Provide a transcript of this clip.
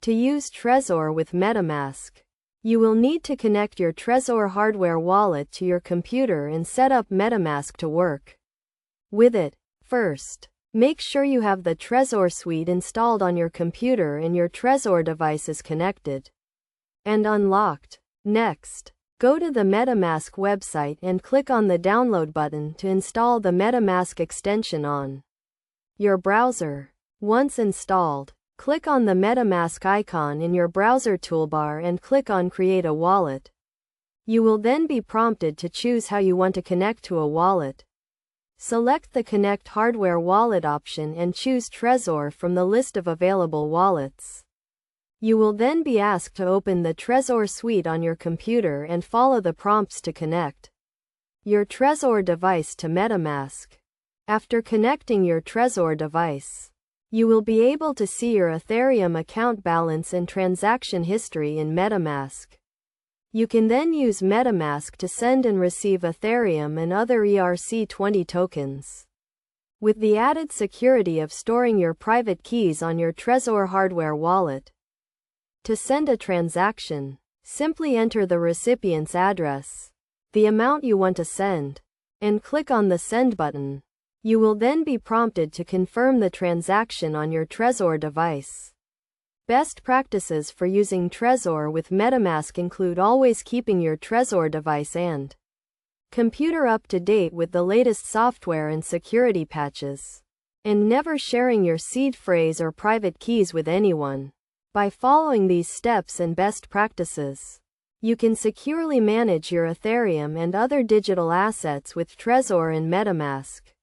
To use Trezor with MetaMask, you will need to connect your Trezor hardware wallet to your computer and set up MetaMask to work with it. First, make sure you have the Trezor suite installed on your computer and your Trezor device is connected and unlocked. Next, go to the MetaMask website and click on the download button to install the MetaMask extension on your browser. Once installed, click on the MetaMask icon in your browser toolbar and click on Create a Wallet. You will then be prompted to choose how you want to connect to a wallet. Select the Connect Hardware Wallet option and choose Trezor from the list of available wallets. You will then be asked to open the Trezor suite on your computer and follow the prompts to connect your Trezor device to MetaMask. After connecting your Trezor device, you will be able to see your Ethereum account balance and transaction history in MetaMask. You can then use MetaMask to send and receive Ethereum and other ERC20 tokens, with the added security of storing your private keys on your Trezor hardware wallet. To send a transaction, simply enter the recipient's address, the amount you want to send, and click on the Send button. You will then be prompted to confirm the transaction on your Trezor device. Best practices for using Trezor with MetaMask include always keeping your Trezor device and computer up to date with the latest software and security patches, and never sharing your seed phrase or private keys with anyone. By following these steps and best practices, you can securely manage your Ethereum and other digital assets with Trezor and MetaMask.